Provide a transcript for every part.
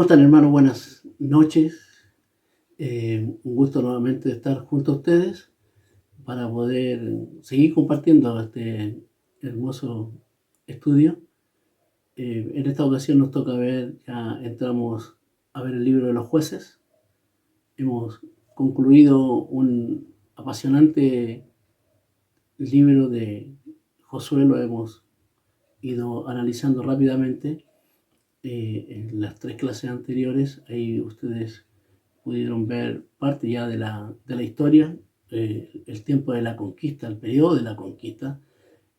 ¿Cómo están, hermanos? Buenas noches. Un gusto nuevamente estar junto a ustedes para poder seguir compartiendo este hermoso estudio. En esta ocasión nos toca ver, ya entramos a ver el libro de los jueces. Hemos concluido un apasionante libro de Josué, lo hemos ido analizando rápidamente. En las 3 clases anteriores, ahí ustedes pudieron ver parte ya de la historia, el tiempo de la conquista, el periodo de la conquista.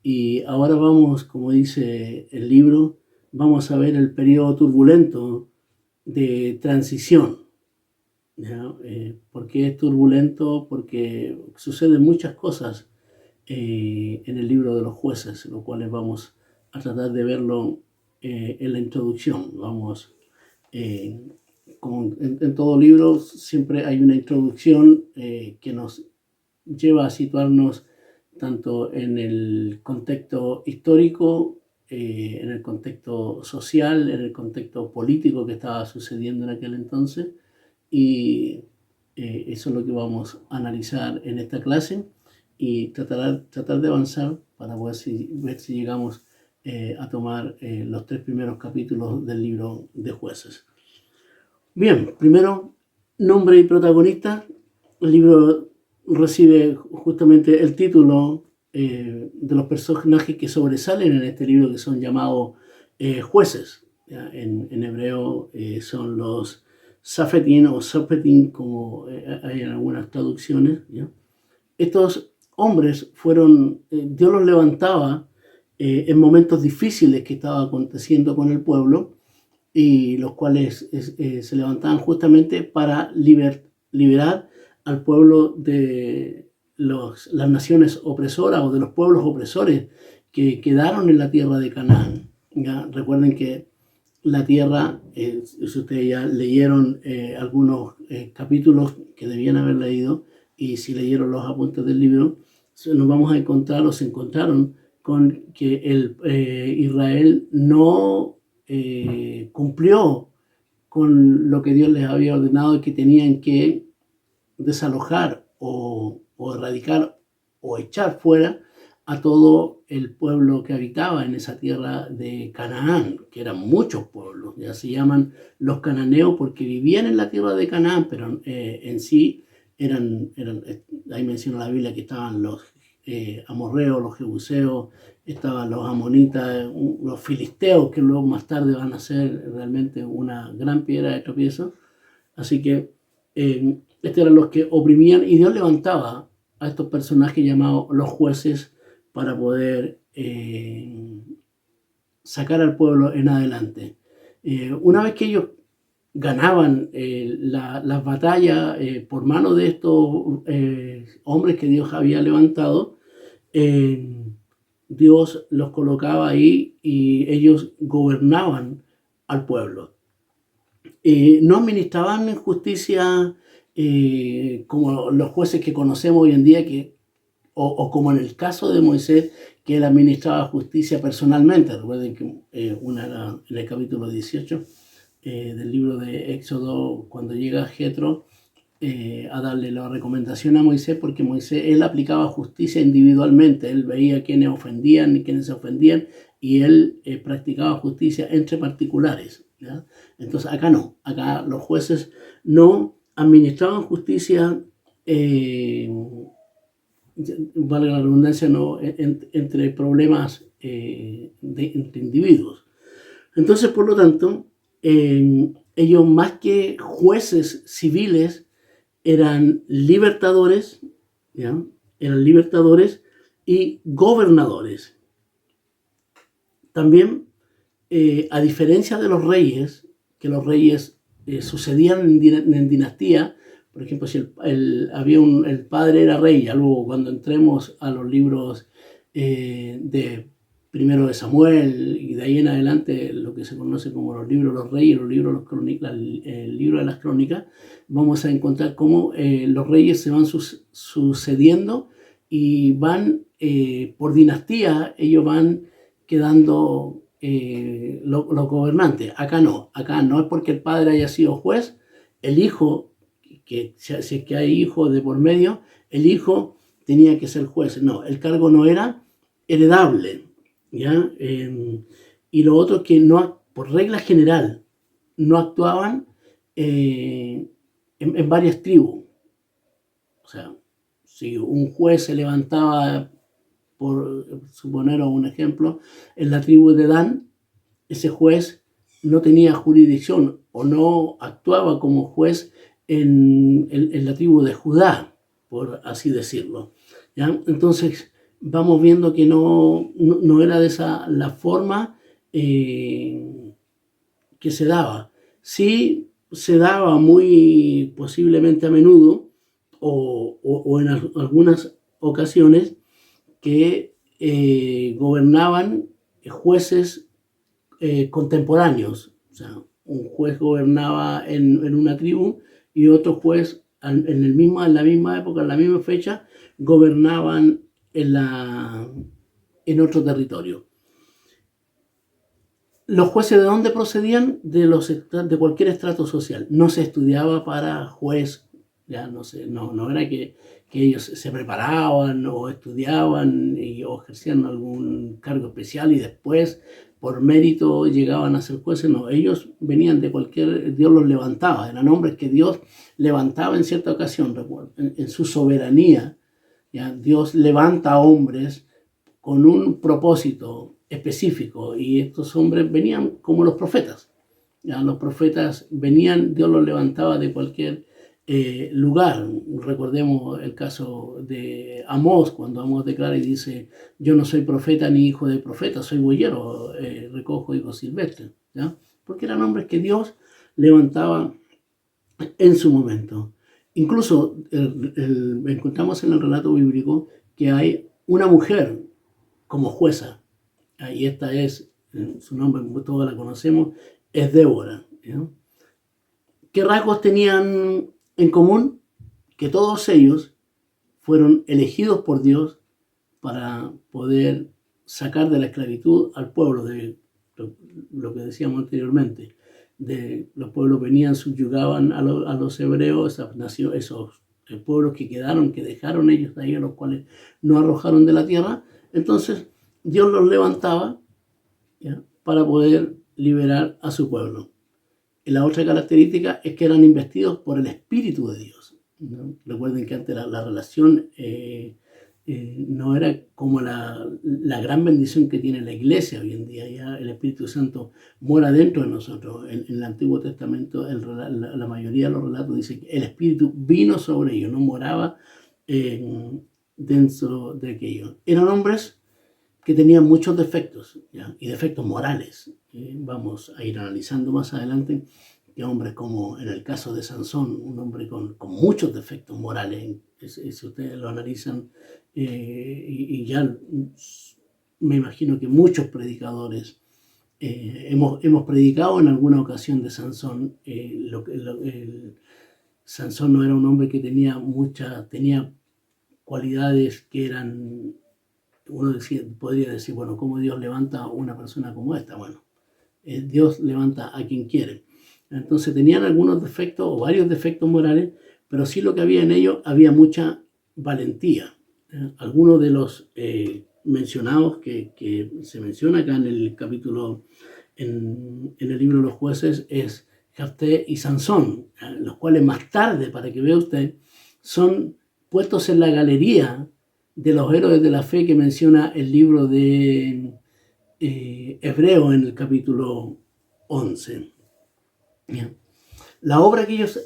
Y ahora vamos, como dice el libro, vamos a ver el periodo turbulento de transición. ¿Por qué es turbulento? Porque suceden muchas cosas en el libro de los jueces, lo cual vamos a tratar de verlo en la introducción. Vamos, como en todo libro, siempre hay una introducción que nos lleva a situarnos tanto en el contexto histórico, en el contexto social, en el contexto político que estaba sucediendo en aquel entonces, y eso es lo que vamos a analizar en esta clase y tratar de avanzar para ver si llegamos a tomar los 3 primeros capítulos del libro de Jueces. Bien, primero, nombre y protagonista. El libro recibe justamente el título de los personajes que sobresalen en este libro, que son llamados jueces. En hebreo son los Safetín o Safetín, como hay en algunas traducciones. ¿Ya? Estos hombres fueron, Dios los levantaba en momentos difíciles que estaba aconteciendo con el pueblo, y los cuales se levantaban justamente para liberar al pueblo de las naciones opresoras o de los pueblos opresores que quedaron en la tierra de Canaán. ¿Ya? Recuerden que la tierra, si ustedes ya leyeron algunos capítulos que debían haber leído, y si leyeron los apuntes del libro, nos vamos a encontrar, o se encontraron con que Israel no cumplió con lo que Dios les había ordenado, y que tenían que desalojar o erradicar o echar fuera a todo el pueblo que habitaba en esa tierra de Canaán, que eran muchos pueblos. Ya se llaman los cananeos porque vivían en la tierra de Canaán, pero en sí eran, ahí menciona la Biblia que estaban los amorreos, los jebuseos, estaban los amonitas, los filisteos, que luego más tarde van a ser realmente una gran piedra de tropiezo. Así que estos eran los que oprimían, y Dios levantaba a estos personajes llamados los jueces para poder sacar al pueblo en adelante. Una vez que ellos ganaban las batallas por mano de estos hombres que Dios había levantado, Dios los colocaba ahí y ellos gobernaban al pueblo. No administraban justicia como los jueces que conocemos hoy en día, o como en el caso de Moisés, que él administraba justicia personalmente. Recuerden que una era en el capítulo 18 del libro de Éxodo, cuando llega Jetro a darle la recomendación a Moisés, porque Moisés, él aplicaba justicia individualmente, él veía quiénes ofendían y quiénes se ofendían, y él practicaba justicia entre particulares. ¿Ya? Entonces acá no, acá los jueces no administraban justicia, vale la redundancia, no, entre problemas entre individuos. Entonces, por lo tanto, ellos, más que jueces civiles, eran libertadores, ¿ya? Eran libertadores y gobernadores. También, a diferencia de los reyes, que los reyes sucedían en dinastía. Por ejemplo, si el padre era rey, ya luego cuando entremos a los libros de primero de Samuel y de ahí en adelante, lo que se conoce como los libros de los reyes, los libros de los crónicas, el libro de las crónicas, vamos a encontrar cómo los reyes se van sucediendo y van por dinastía, ellos van quedando los gobernantes. Acá no es porque el padre haya sido juez, el hijo, que si es que hay hijos de por medio, el hijo tenía que ser juez. No, el cargo no era heredable, ¿ya? Y lo otro que no, por regla general, no actuaban en varias tribus. O sea, si un juez se levantaba, por suponer un ejemplo, en la tribu de Dan, ese juez no tenía jurisdicción o no actuaba como juez en la tribu de Judá, por así decirlo, ¿ya? Entonces vamos viendo que no era de esa la forma que se daba. Sí se daba muy posiblemente a menudo o en algunas ocasiones que gobernaban jueces contemporáneos. O sea, un juez gobernaba en una tribu y otro juez en la misma época, en la misma fecha, gobernaban en otro territorio. Los jueces, ¿de dónde procedían? De cualquier estrato social. No se estudiaba para juez, ya no era que ellos se preparaban o estudiaban o ejercían algún cargo especial y después por mérito llegaban a ser jueces. No, ellos venían de Dios los levantaba, eran hombres que Dios levantaba en cierta ocasión, en su soberanía. ¿Ya? Dios levanta a hombres con un propósito específico y estos hombres venían como los profetas. ¿Ya? Los profetas venían, Dios los levantaba de cualquier lugar. Recordemos el caso de Amós, cuando Amós declara y dice: yo no soy profeta ni hijo de profeta, soy boyero, recojo higos silvestres, ¿ya? Porque eran hombres que Dios levantaba en su momento. Incluso encontramos en el relato bíblico que hay una mujer como jueza, y esta es, su nombre todos la conocemos, es Débora, ¿ya? ¿Qué rasgos tenían en común? Que todos ellos fueron elegidos por Dios para poder sacar de la esclavitud al pueblo, de lo que decíamos anteriormente. Los pueblos venían, subyugaban a los hebreos, esos pueblos que quedaron, que dejaron ellos de ahí, a los cuales no arrojaron de la tierra. Entonces Dios los levantaba, ¿ya?, para poder liberar a su pueblo. Y la otra característica es que eran investidos por el Espíritu de Dios, ¿no? Recuerden que antes la relación no era como la gran bendición que tiene la iglesia hoy en día. Ya el Espíritu Santo mora dentro de nosotros. En el Antiguo Testamento la mayoría de los relatos dice que el Espíritu vino sobre ellos, no moraba dentro de aquello. Eran hombres que tenían muchos defectos, ¿ya? Y defectos morales. Vamos a ir analizando más adelante que hombres como en el caso de Sansón, un hombre con muchos defectos morales, si ustedes lo analizan, y ya me imagino que muchos predicadores hemos predicado en alguna ocasión de Sansón. Sansón no era un hombre que tenía cualidades que eran, uno podría decir, bueno, ¿cómo Dios levanta a una persona como esta? Bueno, Dios levanta a quien quiere. Entonces tenían algunos defectos o varios defectos morales, pero sí lo que había en ellos, había mucha valentía. Algunos de los mencionados que se menciona acá en el capítulo, en el libro de los jueces, es Jefté y Sansón, los cuales más tarde, para que vea usted, son puestos en la galería de los héroes de la fe que menciona el libro de Hebreo en el capítulo 11. Bien. La obra que ellos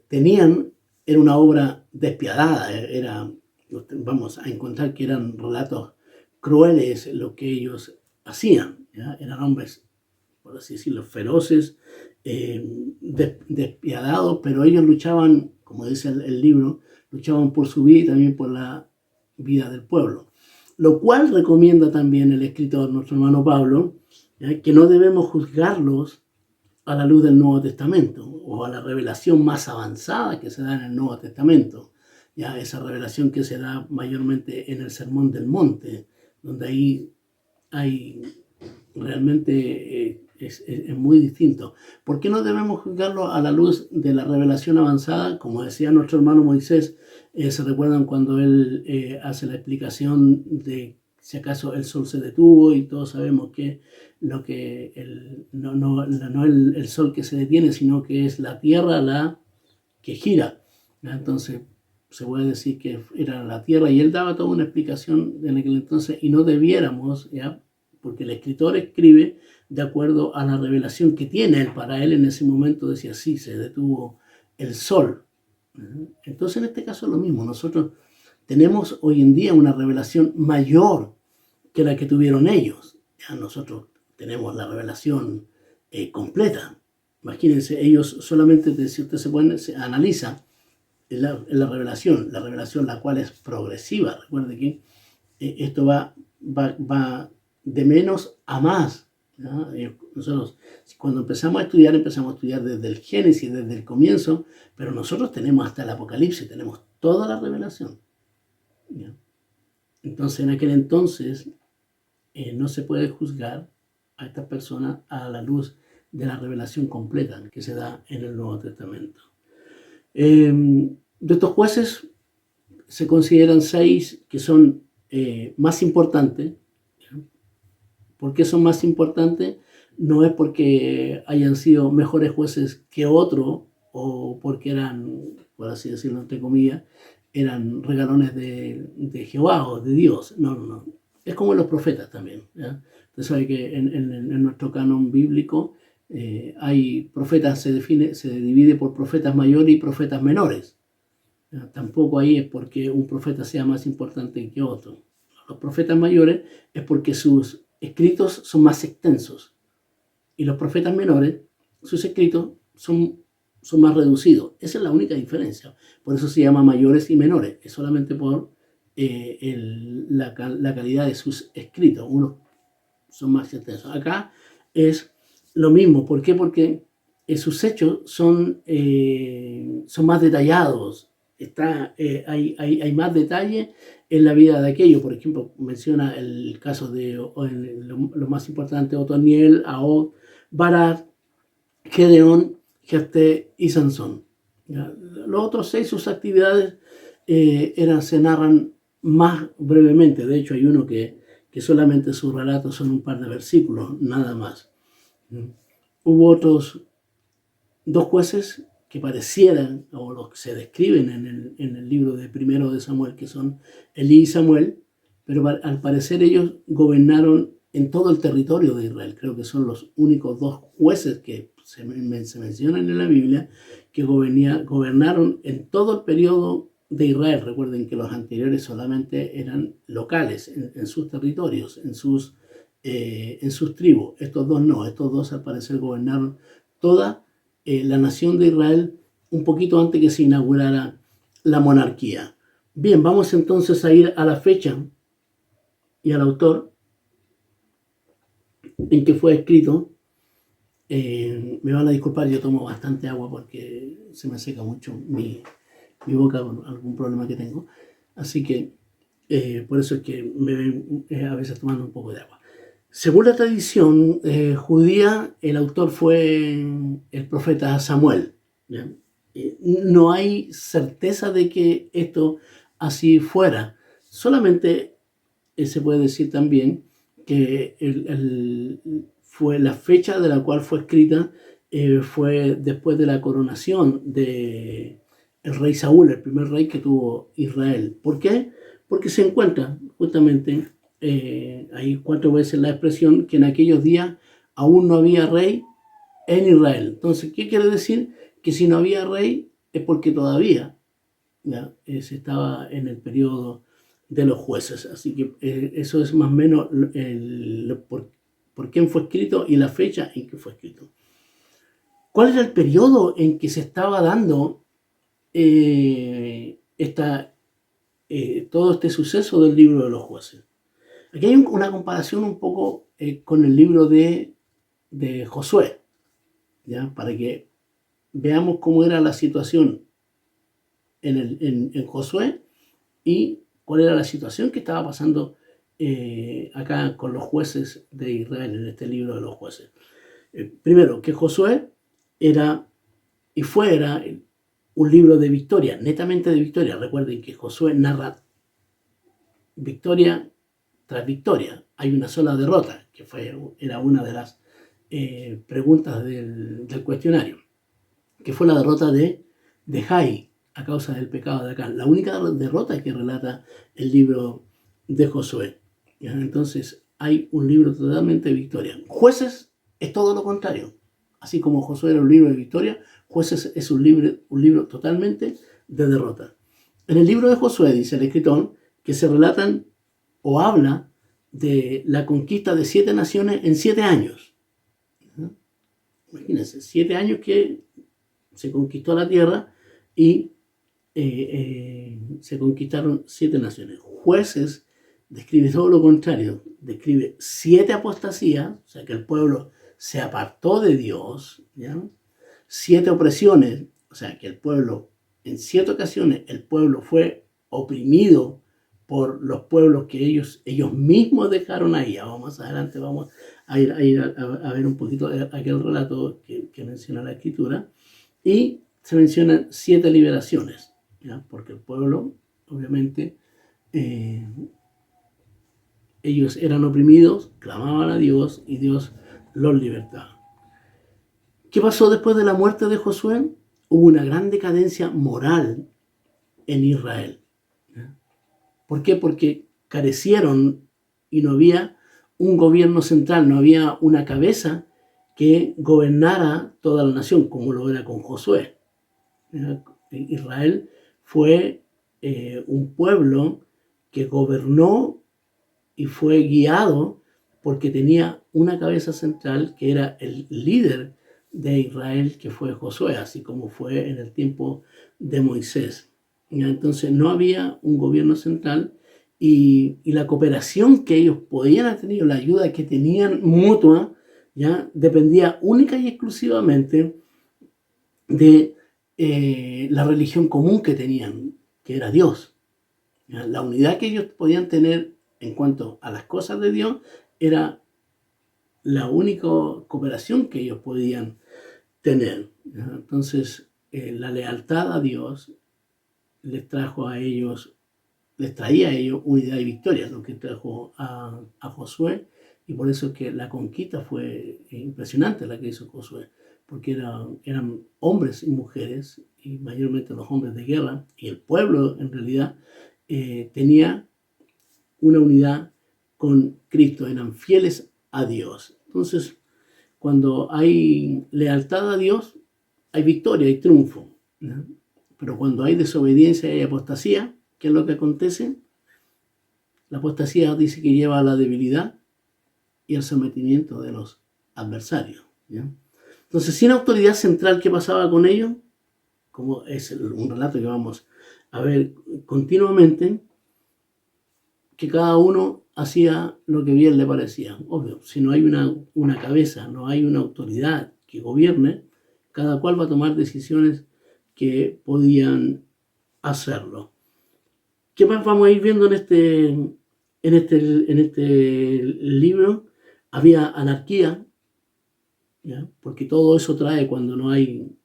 tenían era una obra despiadada, vamos a encontrar que eran relatos crueles lo que ellos hacían, ¿ya? Eran hombres, por así decirlo, feroces, despiadados, pero ellos luchaban, como dice el libro, luchaban por su vida y también por la vida del pueblo. Lo cual recomienda también el escritor, nuestro hermano Pablo, ¿ya?, que no debemos juzgarlos a la luz del Nuevo Testamento o a la revelación más avanzada que se da en el Nuevo Testamento, ya esa revelación que se da mayormente en el Sermón del Monte, donde ahí hay realmente es muy distinto. ¿Por qué no debemos juzgarlo a la luz de la revelación avanzada? Como decía nuestro hermano Moisés, se recuerdan cuando él hace la explicación de si acaso el sol se detuvo, y todos sabemos que no el sol que se detiene, sino que es la tierra la que gira, ¿ya? Entonces se puede decir que era la tierra, y él daba toda una explicación en aquel entonces, y no debiéramos, ¿ya? Porque el escritor escribe de acuerdo a la revelación que tiene él. Para él en ese momento decía, sí, se detuvo el sol. Entonces en este caso es lo mismo. Nosotros tenemos hoy en día una revelación mayor que la que tuvieron ellos. Ya nosotros tenemos la revelación completa. Imagínense, ellos solamente, si usted se analiza la revelación la cual es progresiva. Recuerde que esto va de menos a más, ¿no? Nosotros, cuando empezamos a estudiar desde el Génesis, desde el comienzo, pero nosotros tenemos hasta el Apocalipsis, tenemos toda la revelación, ¿ya? Entonces, en aquel entonces, no se puede juzgar a estas personas a la luz de la revelación completa que se da en el Nuevo Testamento. De estos jueces se consideran 6 que son más importantes. ¿Por qué son más importantes? No es porque hayan sido mejores jueces que otro, o porque eran, por así decirlo, entre comillas, eran regalones de Jehová o de Dios. No. Es como los profetas también, ¿ya? Usted sabe que en nuestro canon bíblico hay profetas, se divide por profetas mayores y profetas menores. ¿Ya? Tampoco ahí es porque un profeta sea más importante que otro. Los profetas mayores es porque sus escritos son más extensos, y los profetas menores, sus escritos son más reducidos. Esa es la única diferencia. Por eso se llama mayores y menores. Es solamente por la calidad de sus escritos. Unos son más extensos. Acá es lo mismo. ¿Por qué? Porque sus hechos son más detallados. Hay más detalle en la vida de aquello. Por ejemplo, menciona el caso de lo más importante: Otoniel, Ahod, Barak, Gedeón, Jefté y Sansón. ¿Ya? Los otros 6, sus actividades se narran más brevemente. De hecho, hay uno que solamente sus relatos son un par de versículos, nada más. Hubo otros 2 jueces que parecieran, o los que se describen en el libro de Primero de Samuel, que son Elí y Samuel, pero al parecer ellos gobernaron en todo el territorio de Israel. Creo que son los únicos 2 jueces que se mencionan en la Biblia que gobernaron en todo el periodo de Israel. Recuerden que los anteriores solamente eran locales, en sus territorios, en sus tribus. Estos 2 no, estos 2 al parecer gobernaron toda la nación de Israel un poquito antes que se inaugurara la monarquía. Bien, vamos entonces a ir a la fecha y al autor en que fue escrito. Me van a disculpar, yo tomo bastante agua porque se me seca mucho mi boca por algún problema que tengo. Así que por eso es que me ven a veces tomando un poco de agua. Según la tradición judía, el autor fue el profeta Samuel, ¿ya? No hay certeza de que esto así fuera. Solamente se puede decir también que fue la fecha de la cual fue escrita, fue después de la coronación de el rey Saúl, el primer rey que tuvo Israel. ¿Por qué? Porque se encuentra justamente, hay 4 veces la expresión que en aquellos días aún no había rey en Israel. Entonces, ¿qué quiere decir? Que si no había rey es porque todavía, ¿ya? Se estaba en el periodo de los jueces. Así que eso es más o menos por quién fue escrito y la fecha en que fue escrito. ¿Cuál era el periodo en que se estaba dando todo este suceso del libro de los jueces? Aquí hay una comparación un poco con el libro de Josué, ¿ya? Para que veamos cómo era la situación en Josué y cuál era la situación que estaba pasando acá con los jueces de Israel, en este libro de los jueces. Primero, que Josué era un libro de victoria, netamente de victoria. Recuerden que Josué narra victoria tras victoria. Hay una sola derrota, que era una de las preguntas del cuestionario, que fue la derrota de Jai a causa del pecado de Acán. La única derrota que relata el libro de Josué. Entonces hay un libro totalmente de victoria. Jueces es todo lo contrario. Así como Josué era un libro de victoria, Jueces es un libro totalmente de derrota. En el libro de Josué dice el escritor que se relatan o habla de la conquista de 7 naciones en 7 años. Imagínense, 7 años que se conquistó la tierra y se conquistaron 7 naciones. Jueces describe todo lo contrario, describe 7 apostasías, o sea que el pueblo se apartó de Dios, ¿ya? 7 opresiones, o sea que el pueblo, en 7 ocasiones, el pueblo fue oprimido por los pueblos que ellos mismos dejaron ahí. Más adelante vamos a ir a ver un poquito aquel relato que menciona la Escritura. Y se mencionan 7 liberaciones, ¿ya? Porque el pueblo, obviamente, ellos eran oprimidos, clamaban a Dios y Dios los libertaba. ¿Qué pasó después de la muerte de Josué? Hubo una gran decadencia moral en Israel. ¿Por qué? Porque carecieron y no había un gobierno central, no había una cabeza que gobernara toda la nación, como lo era con Josué. Israel fue un pueblo que gobernó y fue guiado porque tenía una cabeza central que era el líder de Israel, que fue Josué, así como fue en el tiempo de Moisés. Entonces no había un gobierno central y la cooperación que ellos podían haber tenido, la ayuda que tenían mutua, ya dependía única y exclusivamente de la religión común que tenían, que era Dios. ¿Ya? La unidad que ellos podían tener en cuanto a las cosas de Dios era la única cooperación que ellos podían tener. ¿Ya? Entonces, la lealtad a Dios les traía a ellos unidad y victoria, lo que trajo a Josué, y por eso es que la conquista fue impresionante la que hizo Josué, porque eran hombres y mujeres, y mayormente los hombres de guerra, y el pueblo en realidad tenía una unidad con Cristo, eran fieles a Dios. Entonces, cuando hay lealtad a Dios, hay victoria, hay triunfo, ¿no? Pero cuando hay desobediencia y hay apostasía, ¿qué es lo que acontece? La apostasía dice que lleva a la debilidad y al sometimiento de los adversarios, ¿ya? Entonces, sin autoridad central, ¿qué pasaba con ellos? Como es un relato que vamos a ver continuamente, que cada uno hacía lo que bien le parecía. Obvio, si no hay una cabeza, no hay una autoridad que gobierne, cada cual va a tomar decisiones que podían hacerlo. ¿Qué más vamos a ir viendo en este libro? Había anarquía, ¿ya? Porque todo eso trae cuando no hay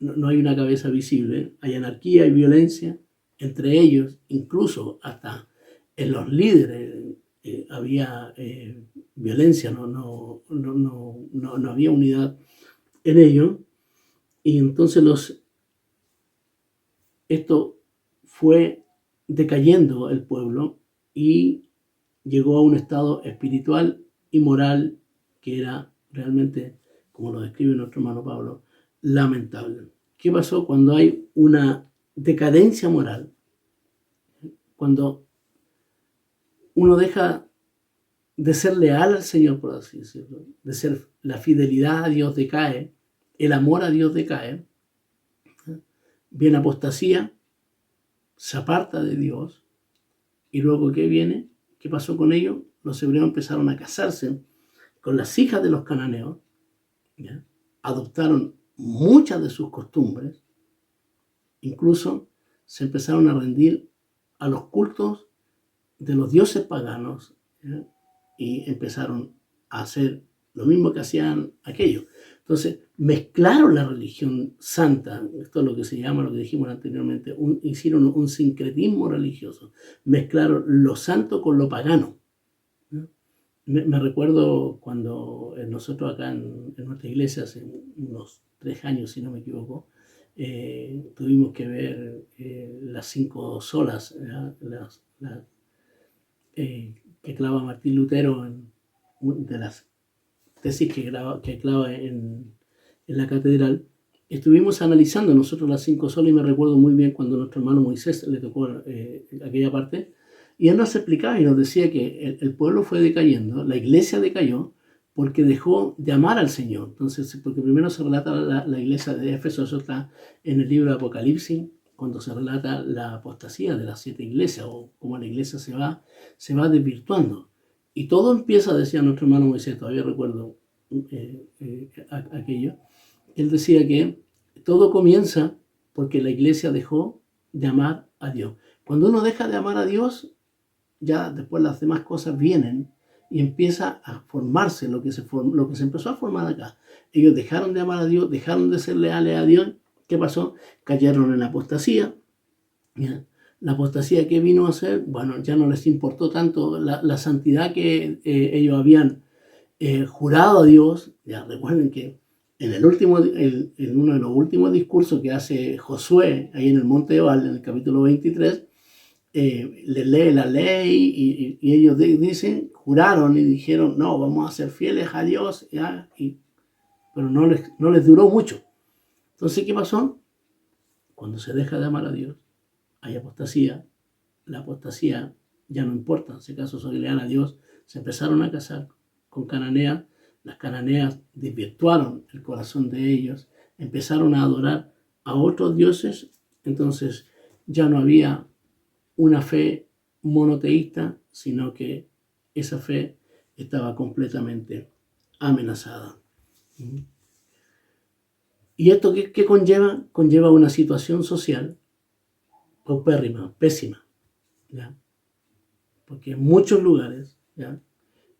una cabeza visible. Hay anarquía, hay violencia entre ellos, incluso hasta en los líderes había violencia, no había unidad en ellos. Y entonces esto fue decayendo el pueblo y llegó a un estado espiritual y moral que era realmente, como lo describe nuestro hermano Pablo, lamentable. ¿Qué pasó cuando hay una decadencia moral? Cuando uno deja de ser leal al Señor, por así decirlo, la fidelidad a Dios decae, el amor a Dios decae, viene apostasía, se aparta de Dios, y luego ¿qué viene? ¿Qué pasó con ellos? Los hebreos empezaron a casarse con las hijas de los cananeos, ¿ya? Adoptaron muchas de sus costumbres, incluso se empezaron a rendir a los cultos de los dioses paganos, ¿ya? Y empezaron a hacer lo mismo que hacían aquellos. Entonces, mezclaron la religión santa, esto es lo que se llama, lo que dijimos anteriormente, hicieron un sincretismo religioso, mezclaron lo santo con lo pagano. Me recuerdo cuando nosotros acá en nuestra iglesia, hace unos 3 años, si no me equivoco, tuvimos que ver las 5 solas, que clava Martín Lutero, de las tesis que clava en la catedral. Estuvimos analizando nosotros las 5 solas y me recuerdo muy bien cuando nuestro hermano Moisés le tocó aquella parte, y él nos explicaba y nos decía que el pueblo fue decayendo, la iglesia decayó porque dejó de amar al Señor. Entonces, porque primero se relata la iglesia de Éfeso, eso está en el libro de Apocalipsis, cuando se relata la apostasía de las 7 iglesias, o cómo la iglesia se va desvirtuando. Y todo empieza, decía nuestro hermano Moisés, todavía recuerdo aquello, él decía que todo comienza porque la iglesia dejó de amar a Dios. Cuando uno deja de amar a Dios, ya después las demás cosas vienen y empieza a formarse lo que se empezó a formar acá. Ellos dejaron de amar a Dios, dejaron de ser leales a Dios. ¿Qué pasó? Cayeron en la apostasía. ¿Ya? La apostasía, ¿qué vino a hacer? Bueno, ya no les importó tanto la santidad que ellos habían jurado a Dios. Ya recuerden que en uno de los últimos discursos que hace Josué, ahí en el Monte de Ebal, en el capítulo 23, le lee la ley y ellos juraron y dijeron, no, vamos a ser fieles a Dios, ¿ya? Pero no les duró mucho. Entonces, ¿qué pasó? Cuando se deja de amar a Dios, hay apostasía. La apostasía ya no importa, si acaso son leales a Dios, se empezaron a casar con cananeas, las cananeas desvirtuaron el corazón de ellos, empezaron a adorar a otros dioses, entonces ya no había una fe monoteísta, sino que esa fe estaba completamente amenazada. ¿Y esto qué conlleva? Conlleva una situación social paupérrima, pésima, ¿ya? Porque en muchos lugares, ¿ya?,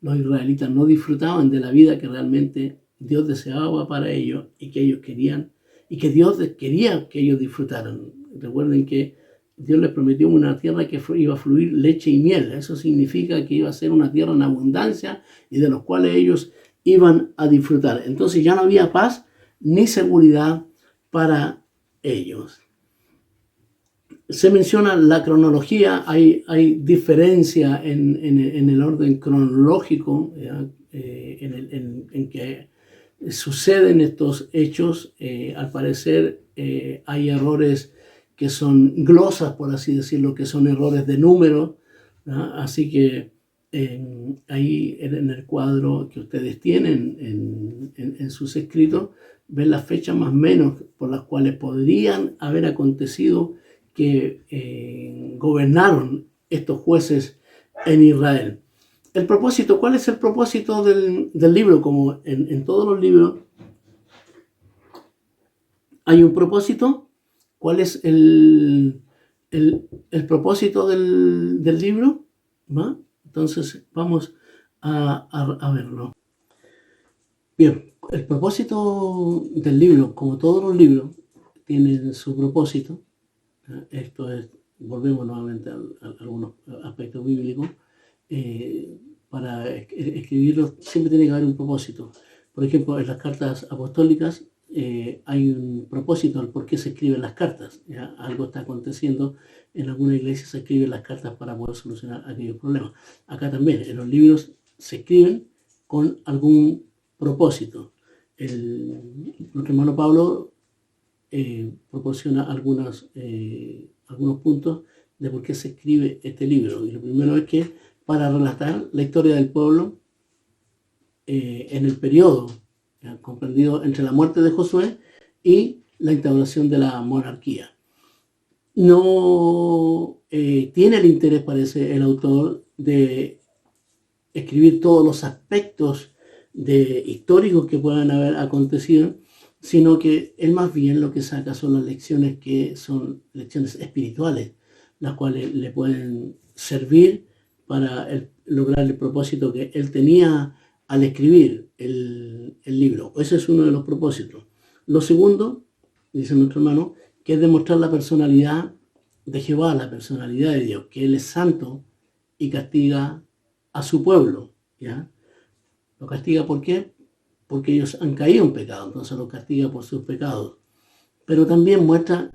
los israelitas no disfrutaban de la vida que realmente Dios deseaba para ellos y que ellos querían, y que Dios quería que ellos disfrutaran. Recuerden que Dios les prometió una tierra que iba a fluir leche y miel. Eso significa que iba a ser una tierra en abundancia y de los cuales ellos iban a disfrutar. Entonces ya no había paz ni seguridad para ellos. Se menciona la cronología, hay diferencia en el orden cronológico, en que suceden estos hechos. Al parecer hay errores que son glosas, por así decirlo, que son errores de número, ¿no? Así que ahí en el cuadro que ustedes tienen en sus escritos, ven las fechas más o menos por las cuales podrían haber acontecido que gobernaron estos jueces en Israel. El propósito, ¿cuál es el propósito del libro? Como en todos los libros hay un propósito. ¿Cuál es el propósito del libro? ¿Va? Entonces vamos a verlo. Bien, el propósito del libro, como todos los libros, tiene su propósito. Esto es, volvemos nuevamente a algunos aspectos bíblicos. Para escribirlo siempre tiene que haber un propósito. Por ejemplo, en las cartas apostólicas hay un propósito al por qué se escriben las cartas. ¿Ya? Algo está aconteciendo en alguna iglesia, se escriben las cartas para poder solucionar aquellos problemas. Acá también, en los libros se escriben con algún propósito. Nuestro hermano Pablo proporciona algunos puntos de por qué se escribe este libro. Y lo primero es que para relatar la historia del pueblo en el periodo comprendido entre la muerte de Josué y la instauración de la monarquía. No tiene el interés, parece el autor, de escribir todos los aspectos históricos que puedan haber acontecido, sino que él más bien lo que saca son las lecciones que son lecciones espirituales, las cuales le pueden servir para lograr el propósito que él tenía al escribir el libro. Ese es uno de los propósitos. Lo segundo, dice nuestro hermano, que es demostrar la personalidad de Jehová, la personalidad de Dios, que Él es santo y castiga a su pueblo. ¿Ya? ¿Lo castiga por qué? Porque ellos han caído en pecado, entonces los castiga por sus pecados. Pero también muestra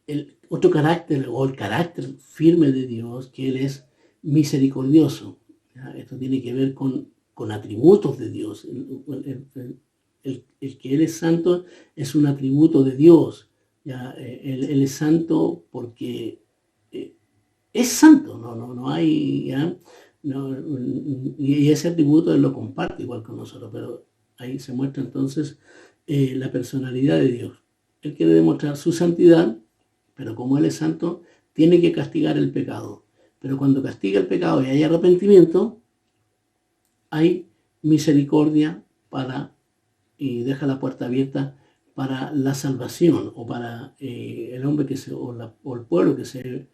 el otro carácter, o el carácter firme de Dios, que Él es misericordioso. ¿Ya? Esto tiene que ver con atributos de Dios. El que Él es santo es un atributo de Dios. ¿Ya? Él es santo porque es santo, no hay, ¿ya? No, y ese atributo Él lo comparte igual con nosotros, pero ahí se muestra entonces la personalidad de Dios. Él quiere demostrar su santidad, pero como Él es santo, tiene que castigar el pecado. Pero cuando castiga el pecado y hay arrepentimiento, hay misericordia y deja la puerta abierta para la salvación, o para el hombre o el pueblo que se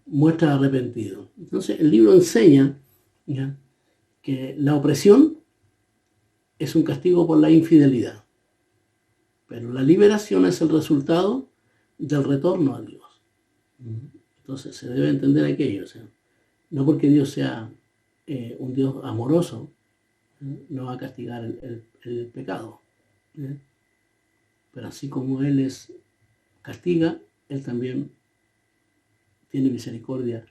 muestra arrepentido. Entonces el libro enseña, ¿ya?, que la opresión es un castigo por la infidelidad, pero la liberación es el resultado del retorno a Dios. Entonces se debe entender aquello, o sea, no porque Dios sea un Dios amoroso, no va a castigar el pecado. Pero así como Él castiga, Él también tiene misericordia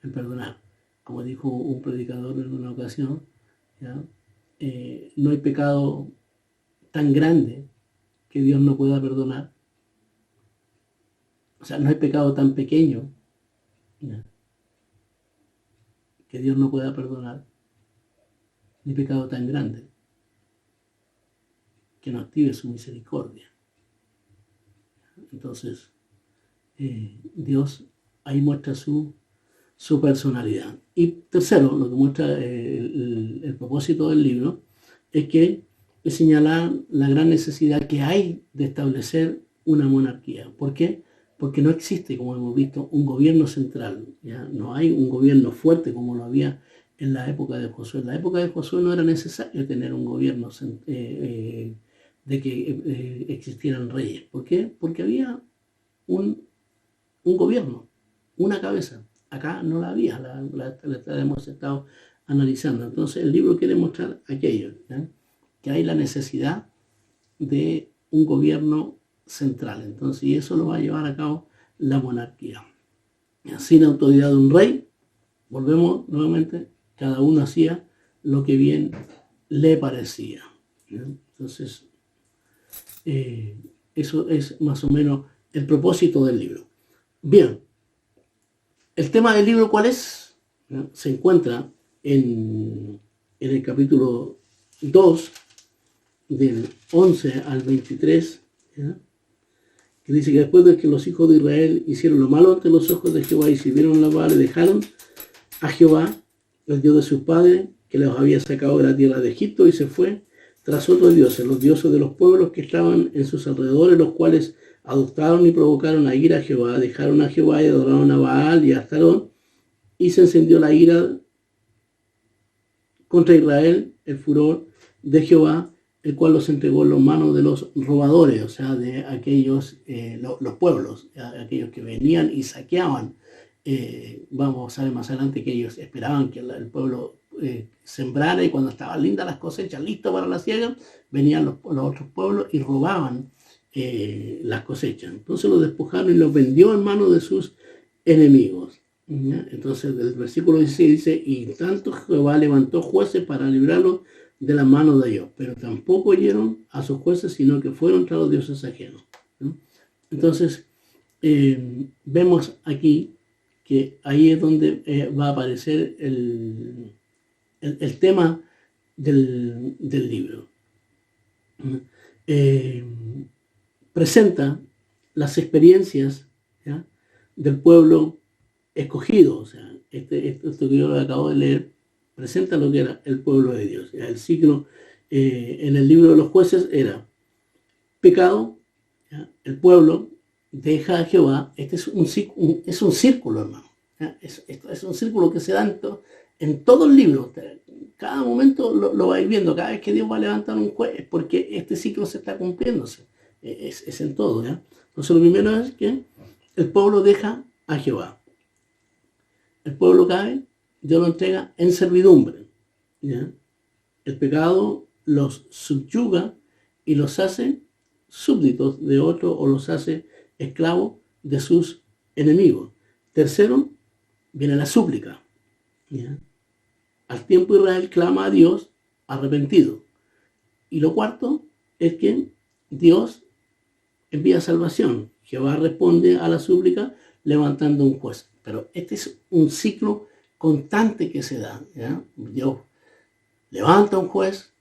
en perdonar. Como dijo un predicador en una ocasión, ¿ya? No hay pecado tan grande que Dios no pueda perdonar. O sea, no hay pecado tan pequeño, ¿ya?, que Dios no pueda perdonar, ni pecado tan grande que no active su misericordia. Entonces, Dios ahí muestra su personalidad. Y tercero, lo que muestra el propósito del libro es que es señalar la gran necesidad que hay de establecer una monarquía. ¿Por qué? Porque no existe, como hemos visto, un gobierno central. ¿Ya? No hay un gobierno fuerte como lo había en la época de Josué. En la época de Josué no era necesario tener un gobierno de que existieran reyes. ¿Por qué? Porque había un gobierno, una cabeza. Acá no la había, la hemos estado analizando. Entonces el libro quiere mostrar aquello, ¿ya?, que hay la necesidad de un gobierno central. Entonces, y eso lo va a llevar a cabo la monarquía. Sin autoridad de un rey, volvemos nuevamente, cada uno hacía lo que bien le parecía. ¿Ya? Entonces, eso es más o menos el propósito del libro. Bien, el tema del libro, ¿cuál es? ¿Ya? Se encuentra en el capítulo 2, del 11 al 23, ¿ya?, que dice que después de que los hijos de Israel hicieron lo malo ante los ojos de Jehová y sirvieron la Baal, dejaron a Jehová, el Dios de sus padres, que los había sacado de la tierra de Egipto, y se fue tras otros dioses, los dioses de los pueblos que estaban en sus alrededores, los cuales adoptaron y provocaron a ira a Jehová, dejaron a Jehová y adoraron a Baal y a Astarón, y se encendió la ira contra Israel, el furor de Jehová, el cual los entregó en las manos de los robadores, o sea, de aquellos, los pueblos, aquellos que venían y saqueaban. Vamos a ver más adelante que ellos esperaban que el pueblo sembrara, y cuando estaban lindas las cosechas, listas para la siega, venían los otros pueblos y robaban las cosechas. Entonces los despojaron y los vendió en manos de sus enemigos. ¿Ya? Entonces el versículo 16 dice, y tanto Jehová levantó jueces para librarlos de la mano de ellos, pero tampoco oyeron a sus jueces, sino que fueron tras los dioses ajenos. ¿No? Entonces, vemos aquí que ahí es donde va a aparecer el tema del libro. Presenta las experiencias, ¿ya?, del pueblo escogido. O sea, esto que yo acabo de leer presenta lo que era el pueblo de Dios. ¿Ya? El ciclo en el libro de los jueces era pecado, ¿ya?, el pueblo deja a Jehová. Este es un círculo, hermano. ¿ya? Es un círculo que se da en todo el libro. Cada momento lo vais viendo, cada vez que Dios va a levantar un juez, es porque este ciclo se está cumpliéndose. Es en todo, ¿ya? Entonces lo primero es que el pueblo deja a Jehová. El pueblo cae, Dios lo entrega en servidumbre, ¿ya? El pecado los subyuga y los hace súbditos de otro o los hace esclavos de sus enemigos. Tercero, viene la súplica, ¿ya? Al tiempo Israel clama a Dios arrepentido. Y lo cuarto es que Dios envía salvación. Jehová responde a la súplica levantando un juez. Pero este es un ciclo constante que se da, ¿ya? Dios levanta un juez,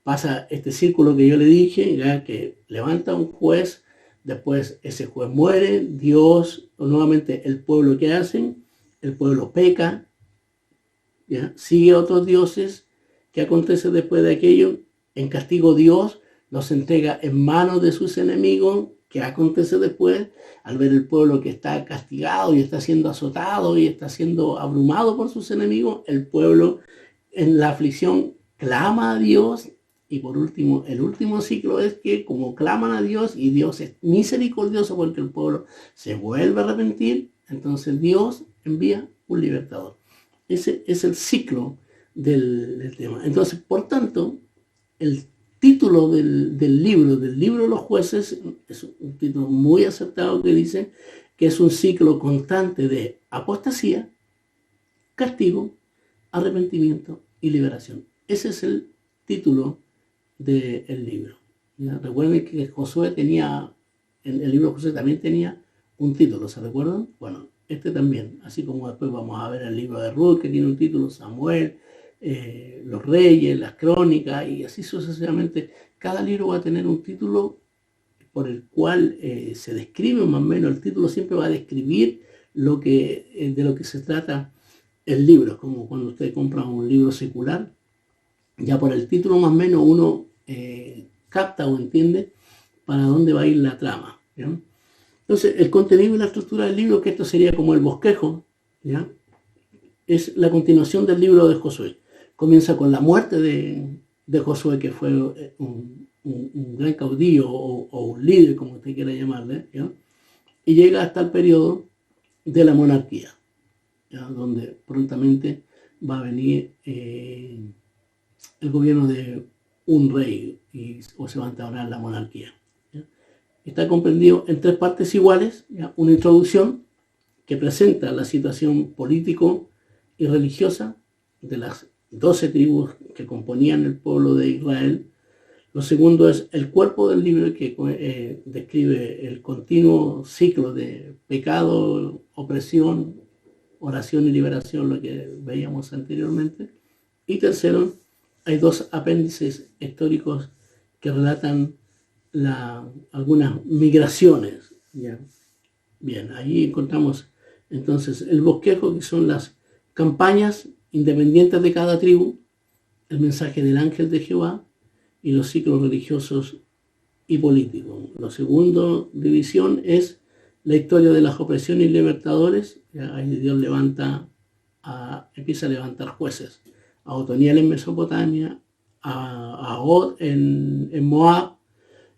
pasa este círculo que yo le dije, ¿ya? Que levanta un juez, después ese juez muere, Dios, nuevamente el pueblo, ¿qué hacen? El pueblo peca, ¿ya? Sigue a otros dioses. ¿Qué acontece después de aquello? En castigo Dios los entrega en manos de sus enemigos. ¿Qué acontece después? Al ver el pueblo que está castigado y está siendo azotado y está siendo abrumado por sus enemigos, el pueblo en la aflicción clama a Dios. Y por último, el último ciclo es que como claman a Dios y Dios es misericordioso porque el pueblo se vuelve a arrepentir, entonces Dios envía un libertador. Ese es el ciclo del tema. Entonces, por tanto, el título del libro de los jueces, es un título muy acertado que dice que es un ciclo constante de apostasía, castigo, arrepentimiento y liberación. Ese es el título del libro, ¿ya? Recuerden que Josué tenía, en el libro de Josué también tenía un título, ¿se recuerdan? Bueno, este también, así como después vamos a ver el libro de Ruth, que tiene un título, Samuel, los reyes, las crónicas, y así sucesivamente. Cada libro va a tener un título por el cual se describe más o menos, el título siempre va a describir de lo que se trata el libro, como cuando usted compra un libro secular, ya por el título más o menos uno capta o entiende para dónde va a ir la trama, ¿ya? Entonces, el contenido y la estructura del libro, que esto sería como el bosquejo, ¿ya? Es la continuación del libro de Josué. Comienza con la muerte de Josué, que fue un gran caudillo o un líder, como usted quiera llamarle, ¿ya? Y llega hasta el periodo de la monarquía, ¿ya? Donde prontamente va a venir el gobierno de un rey o se va a instaurar la monarquía, ¿ya? Está comprendido en tres partes iguales, ¿ya? Una introducción que presenta la situación político y religiosa de las 12 tribus que componían el pueblo de Israel. Lo segundo es el cuerpo del libro, que describe el continuo ciclo de pecado, opresión, oración y liberación, lo que veíamos anteriormente. Y tercero, hay dos apéndices históricos que relatan algunas migraciones, ¿ya? Bien, ahí encontramos entonces el bosquejo, que son las campañas independientes de cada tribu, el mensaje del ángel de Jehová y los ciclos religiosos y políticos. La segunda división es la historia de las opresiones y libertadores. Ahí Dios empieza a levantar jueces. A Otoniel en Mesopotamia, a Og en Moab,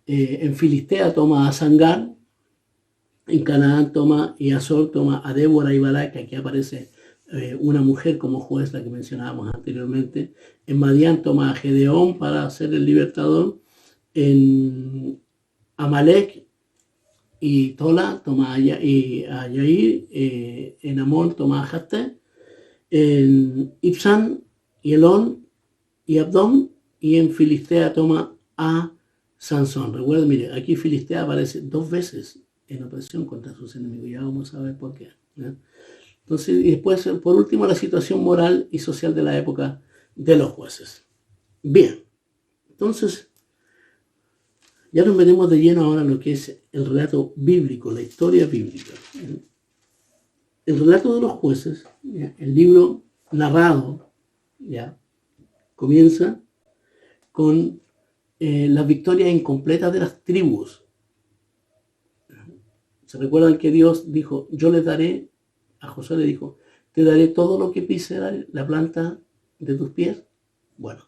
en Filistea toma a Sangar, en Canaán toma y Azor toma a Débora y Barak, que aquí aparece una mujer como juez, la que mencionábamos anteriormente. En Madián toma a Gedeón para ser el libertador. En Amalek y Tola toma a Yair. En Amón toma a Jafté. En Ibsán y Elón y Abdón. Y en Filistea toma a Sansón. Recuerden, mire, aquí Filistea aparece 2 veces en opresión contra sus enemigos. Ya vamos a ver por qué, ¿no? Entonces, y después, por último, la situación moral y social de la época de los jueces. Bien, entonces, ya nos metemos de lleno ahora en lo que es el relato bíblico, la historia bíblica. El relato de los jueces, ¿ya? El libro narrado, ¿ya? Comienza con las victorias incompletas de las tribus. ¿Se recuerdan que Dios dijo, yo les daré, a Josué le dijo, te daré todo lo que pise la planta de tus pies? Bueno,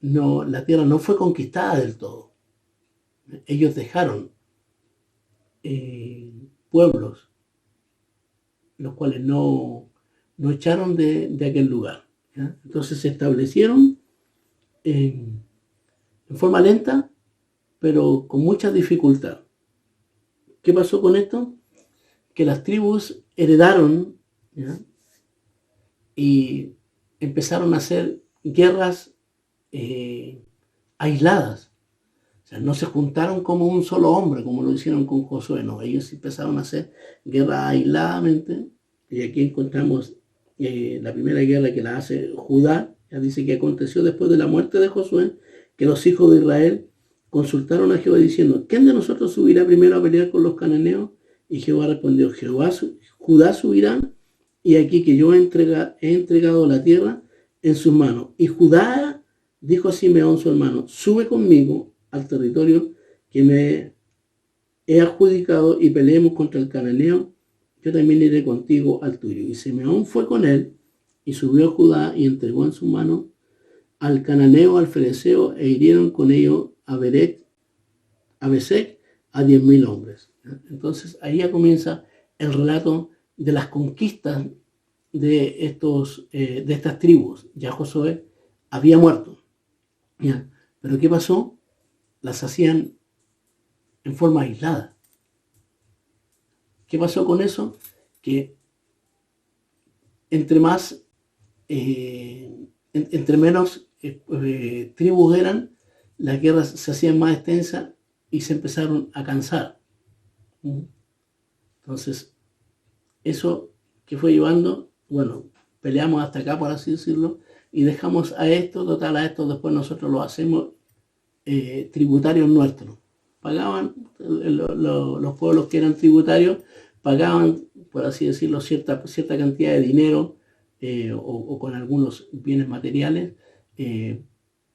no, la tierra no fue conquistada del todo. Ellos dejaron pueblos, los cuales no echaron de aquel lugar, ¿ya? Entonces se establecieron en forma lenta, pero con mucha dificultad. ¿Qué pasó con esto? Que las tribus heredaron, ¿ya? Y empezaron a hacer guerras aisladas. O sea, no se juntaron como un solo hombre, como lo hicieron con Josué, no. Ellos empezaron a hacer guerra aisladamente. Y aquí encontramos la primera guerra que la hace Judá. Ya dice que aconteció después de la muerte de Josué, que los hijos de Israel consultaron a Jehová diciendo, ¿quién de nosotros subirá primero a pelear con los cananeos? Y Jehová respondió, Judá subirá, y aquí que yo he entregado la tierra en sus manos. Y Judá dijo a Simeón su hermano, sube conmigo al territorio que me he adjudicado y peleemos contra el cananeo, yo también iré contigo al tuyo. Y Simeón fue con él y subió a Judá y entregó en su mano al cananeo, al fereceo, e hirieron con ellos a Besec a 10.000 hombres. Entonces ahí ya comienza el relato de las conquistas de estas tribus. Ya Josué había muerto, ¿ya? Pero ¿qué pasó? Las hacían en forma aislada. ¿Qué pasó con eso? Que entre menos tribus eran, las guerras se hacían más extensas y se empezaron a cansar. Entonces, eso que fue llevando, bueno, peleamos hasta acá, por así decirlo, y dejamos a esto, total, a esto después nosotros lo hacemos tributarios nuestros. Pagaban, los pueblos que eran tributarios, pagaban, por así decirlo, cierta cantidad de dinero o con algunos bienes materiales,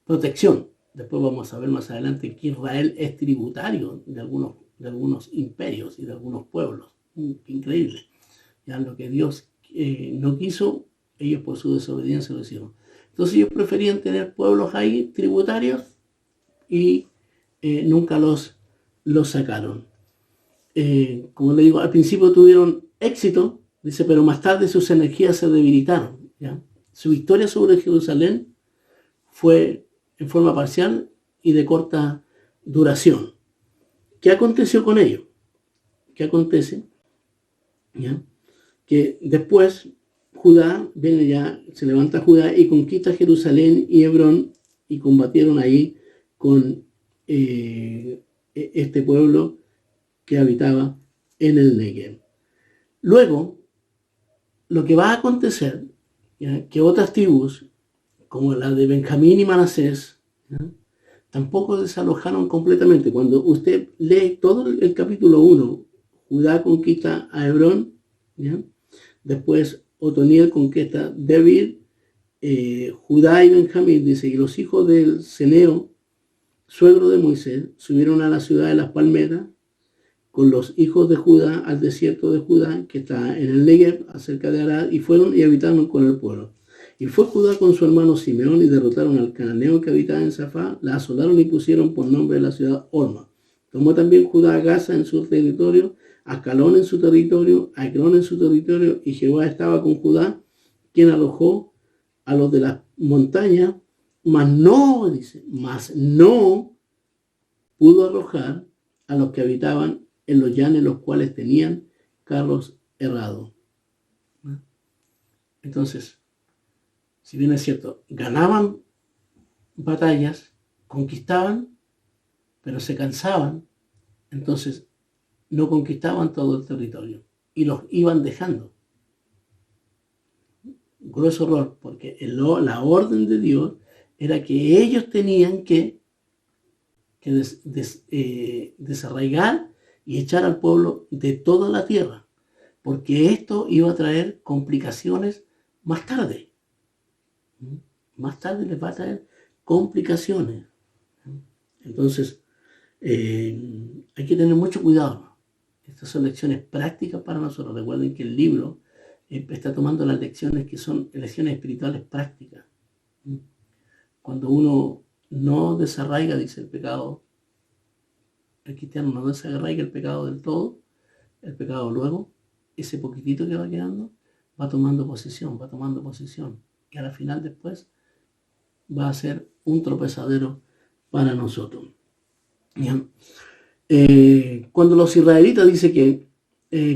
protección. Después vamos a ver más adelante que Israel es tributario de algunos imperios y de algunos pueblos. Increíble. Ya lo que Dios no quiso, ellos por su desobediencia lo hicieron. Entonces ellos preferían tener pueblos ahí tributarios y nunca los sacaron. Como le digo, al principio tuvieron éxito, dice, pero más tarde sus energías se debilitaron, ¿ya? Su victoria sobre Jerusalén fue en forma parcial y de corta duración. ¿Qué aconteció con ello? ¿Qué acontece? ¿Ya? Que después Judá, viene ya, se levanta Judá y conquista Jerusalén y Hebrón y combatieron ahí con este pueblo que habitaba en el Negev. Luego, lo que va a acontecer, ¿ya? Que otras tribus, como la de Benjamín y Manasés, ¿ya? Tampoco desalojaron completamente. Cuando usted lee todo el capítulo 1, Judá conquista a Hebrón, ¿ya? Después Otoniel conquista Debir, Judá y Benjamín, dice, y los hijos del Ceneo, suegro de Moisés, subieron a la ciudad de las palmeras con los hijos de Judá al desierto de Judá, que está en el Negev, acerca de Arad, y fueron y habitaron con el pueblo. Y fue Judá con su hermano Simeón y derrotaron al cananeo que habitaba en Safá, la asolaron y pusieron por nombre de la ciudad Orma. Tomó también Judá a Gaza en su territorio, a Calón en su territorio, a Ecrón en su territorio, y Jehová estaba con Judá, quien alojó a los de las montañas, mas no pudo arrojar a los que habitaban en los llanos, los cuales tenían carros errados. Entonces, si bien es cierto, ganaban batallas, conquistaban, pero se cansaban, entonces no conquistaban todo el territorio y los iban dejando. Grueso error, porque la orden de Dios era que ellos tenían que desarraigar y echar al pueblo de toda la tierra, porque esto iba a traer complicaciones más tarde. Más tarde les va a traer complicaciones. Entonces, Hay que tener mucho cuidado. Estas son lecciones prácticas para nosotros. Recuerden que el libro está tomando las lecciones que son lecciones espirituales prácticas. Cuando uno no desarraiga, dice el pecado, el cristiano no desarraiga el pecado del todo, el pecado luego, ese poquitito que va quedando, va tomando posesión, y a la final después va a ser un tropezadero para nosotros. Bien. Cuando los israelitas dice que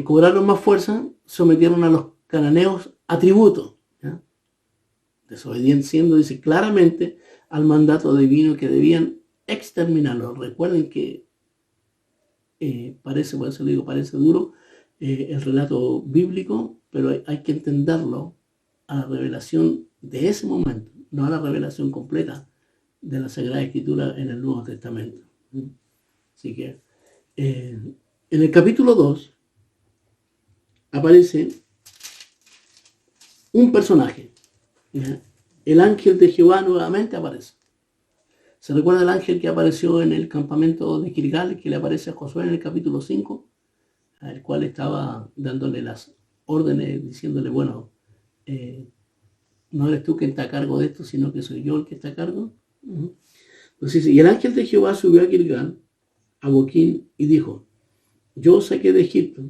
cobraron más fuerza, sometieron a los cananeos a tributo, ¿ya? Desobedeciendo, dice claramente, al mandato divino que debían exterminarlos. Recuerden que parece, por eso le digo, parece duro el relato bíblico, pero hay que entenderlo a la revelación de ese momento, no a la revelación completa de la Sagrada Escritura en el Nuevo Testamento. Así que en el capítulo 2 aparece un personaje, ¿ya? El ángel de Jehová nuevamente aparece. ¿Se recuerda el ángel que apareció en el campamento de Gilgal, que le aparece a Josué en el capítulo 5? Al cual estaba dándole las órdenes, diciéndole, bueno, no eres tú quien está a cargo de esto, sino que soy yo el que está a cargo. Entonces dice, y el ángel de Jehová subió a Gilgal, a Boquín, y dijo, yo os saqué de Egipto,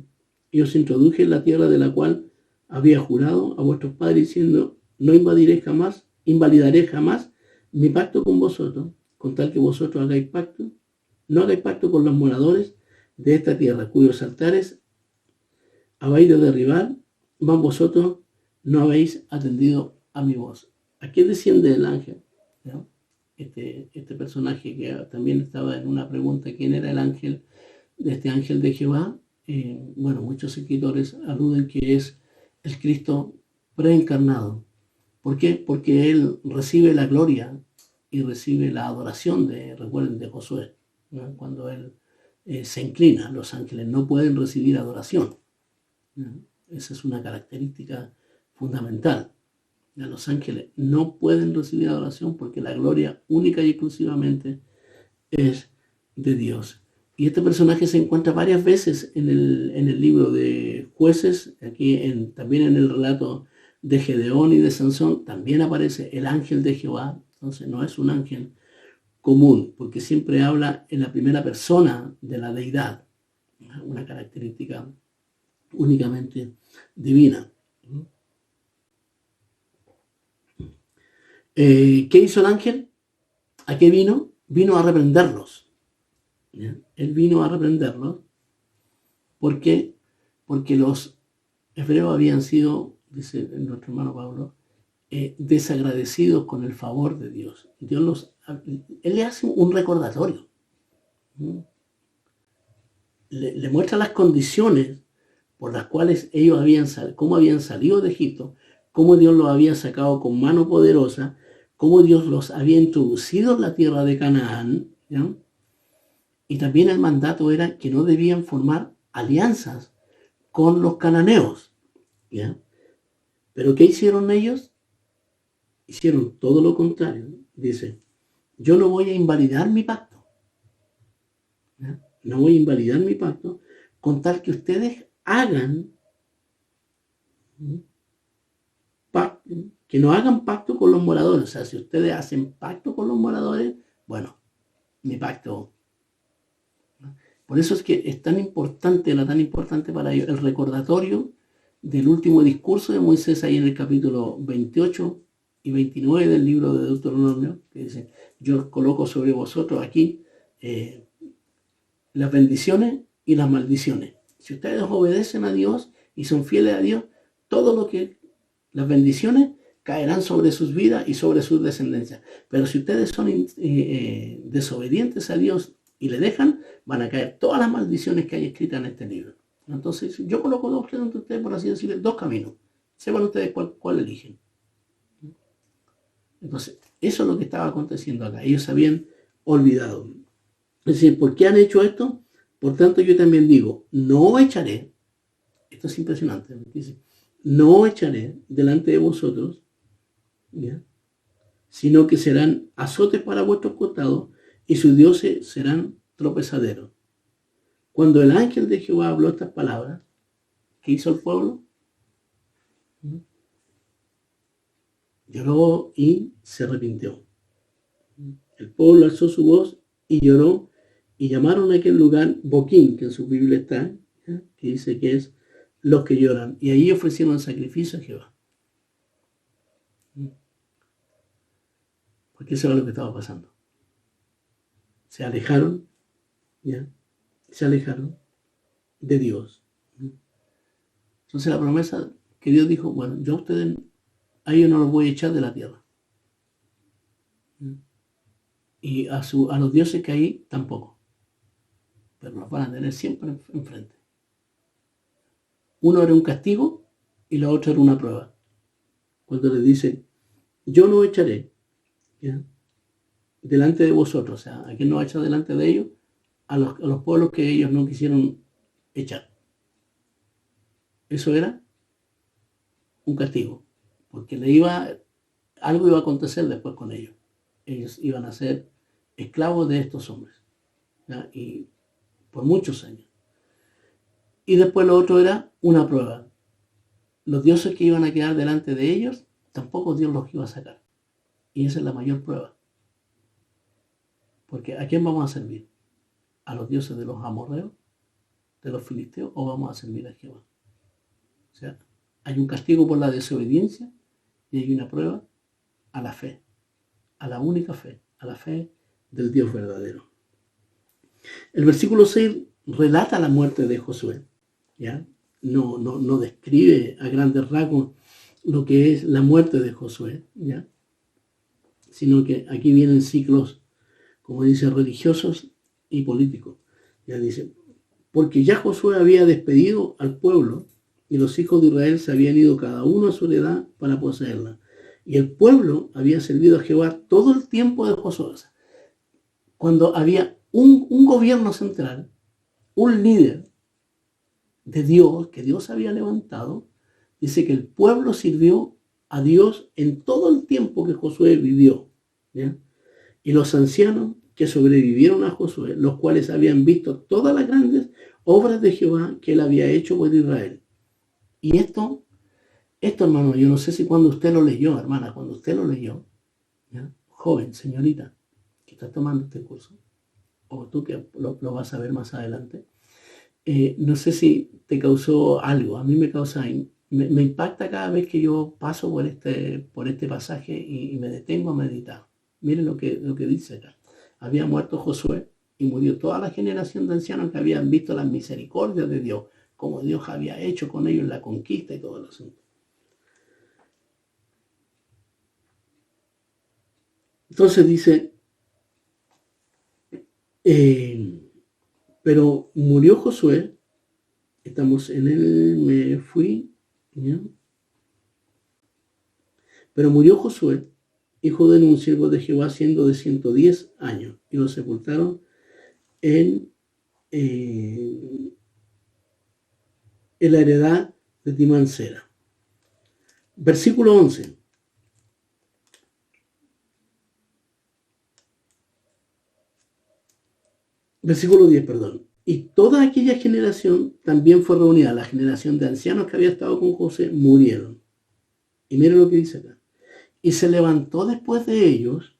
y os introduje en la tierra de la cual había jurado a vuestros padres, diciendo, no invalidaré jamás mi pacto con vosotros, con tal que vosotros hagáis pacto, no hagáis pacto con los moradores de esta tierra, cuyos altares habéis de derribar, mas vosotros no habéis atendido a mi voz. ¿A qué desciende el ángel? ¿No? Este personaje que también estaba en una pregunta, ¿quién era el ángel de este ángel de Jehová? Bueno, muchos escritores aluden que es el Cristo preencarnado. ¿Por qué? Porque él recibe la gloria y recibe la adoración recuerden, de Josué, ¿no? Cuando él se inclina, los ángeles no pueden recibir adoración, ¿no? Esa es una característica fundamental. Los ángeles no pueden recibir adoración porque la gloria única y exclusivamente es de Dios. Y este personaje se encuentra varias veces en el libro de Jueces, aquí también en el relato de Gedeón y de Sansón, también aparece el ángel de Jehová. Entonces no es un ángel común, porque siempre habla en la primera persona de la deidad, una característica únicamente divina. ¿Qué hizo el ángel? ¿A qué vino? Vino a reprenderlos. ¿Ya? Él vino a reprenderlos. ¿Por qué? Porque los hebreos habían sido, dice nuestro hermano Pablo, desagradecidos con el favor de Dios. Él le hace un recordatorio. Le muestra las condiciones por las cuales ellos cómo habían salido de Egipto, cómo Dios los había sacado con mano poderosa, cómo Dios los había introducido en la tierra de Canaán, ¿ya? Y también el mandato era que no debían formar alianzas con los cananeos, ¿ya? Pero ¿qué hicieron ellos? Hicieron todo lo contrario. Dice, yo no voy a invalidar mi pacto, ¿ya? No voy a invalidar mi pacto con tal que ustedes hagan pacto, que no hagan pacto con los moradores. O sea, si ustedes hacen pacto con los moradores, bueno, mi pacto. Por eso es que es tan importante para ellos el recordatorio del último discurso de Moisés ahí en el capítulo 28 y 29 del libro de Deuteronomio, que dice, yo coloco sobre vosotros aquí las bendiciones y las maldiciones. Si ustedes obedecen a Dios y son fieles a Dios, las bendiciones caerán sobre sus vidas y sobre sus descendencias. Pero si ustedes son desobedientes a Dios y le dejan, van a caer todas las maldiciones que hay escritas en este libro. Entonces, yo coloco dos frente a ustedes, por así decirlo, dos caminos. Sepan ustedes cuál eligen. Entonces, eso es lo que estaba aconteciendo acá. Ellos se habían olvidado. Es decir, ¿por qué han hecho esto? Por tanto, yo también digo, no echaré, esto es impresionante, dice, no echaré delante de vosotros, ¿ya? Sino que serán azotes para vuestros costados y sus dioses serán tropezadero. Cuando el ángel de Jehová habló estas palabras, ¿qué hizo el pueblo? Lloró y se arrepintió. El pueblo alzó su voz y lloró, y llamaron a aquel lugar Boquín, que en su Biblia está, que dice que es los que lloran. Y ahí ofrecieron sacrificio a Jehová. Porque eso era lo que estaba pasando. Se alejaron, ¿ya? Se alejaron de Dios. Entonces la promesa que Dios dijo, bueno, yo a ellos no los voy a echar de la tierra. Y a los dioses que hay tampoco. Pero los van a tener siempre enfrente. Uno era un castigo y la otra era una prueba. Cuando les dice, yo no echaré, ¿ya?, delante de vosotros, o sea, ¿a quién no echa delante de ellos? A los pueblos que ellos no quisieron echar. Eso era un castigo, porque algo iba a acontecer después con ellos. Ellos iban a ser esclavos de estos hombres, ¿ya?, y por muchos años. Y después lo otro era una prueba. Los dioses que iban a quedar delante de ellos, tampoco Dios los iba a sacar. Y esa es la mayor prueba. Porque ¿a quién vamos a servir? ¿A los dioses de los amorreos, de los filisteos, o vamos a servir a Jehová? O sea, hay un castigo por la desobediencia y hay una prueba a la fe, a la única fe, a la fe del Dios verdadero. El versículo 6 relata la muerte de Josué, ¿ya? No describe a grandes rasgos lo que es la muerte de Josué, ¿ya?, sino que aquí vienen ciclos, como dice, religiosos y políticos. Ya dice, porque ya Josué había despedido al pueblo y los hijos de Israel se habían ido cada uno a su heredad para poseerla. Y el pueblo había servido a Jehová todo el tiempo de Josué. O sea, cuando había un gobierno central, un líder de Dios, que Dios había levantado, dice que el pueblo sirvió a Dios en todo el tiempo que Josué vivió, ¿ya? Y los ancianos que sobrevivieron a Josué, los cuales habían visto todas las grandes obras de Jehová que él había hecho por Israel. Y esto, hermano, yo no sé si cuando usted lo leyó, hermana, cuando usted lo leyó, ¿ya?, joven, señorita, que está tomando este curso, o tú que lo vas a ver más adelante, no sé si te causó algo. A mí me causa, me impacta cada vez que yo paso por este pasaje y me detengo a meditar. Miren lo que dice acá. Había muerto Josué y murió toda la generación de ancianos que habían visto las misericordias de Dios, como Dios había hecho con ellos la conquista y todo el asunto. Entonces dice, pero murió Josué, estamos en ¿ya? Pero murió Josué, hijo de un siervo de Jehová, siendo de 110 años, y lo sepultaron en la heredad de Timansera. Versículo 11. Versículo 10, perdón. Y toda aquella generación también fue reunida. La generación de ancianos que había estado con José murieron. Y miren lo que dice acá. Y se levantó después de ellos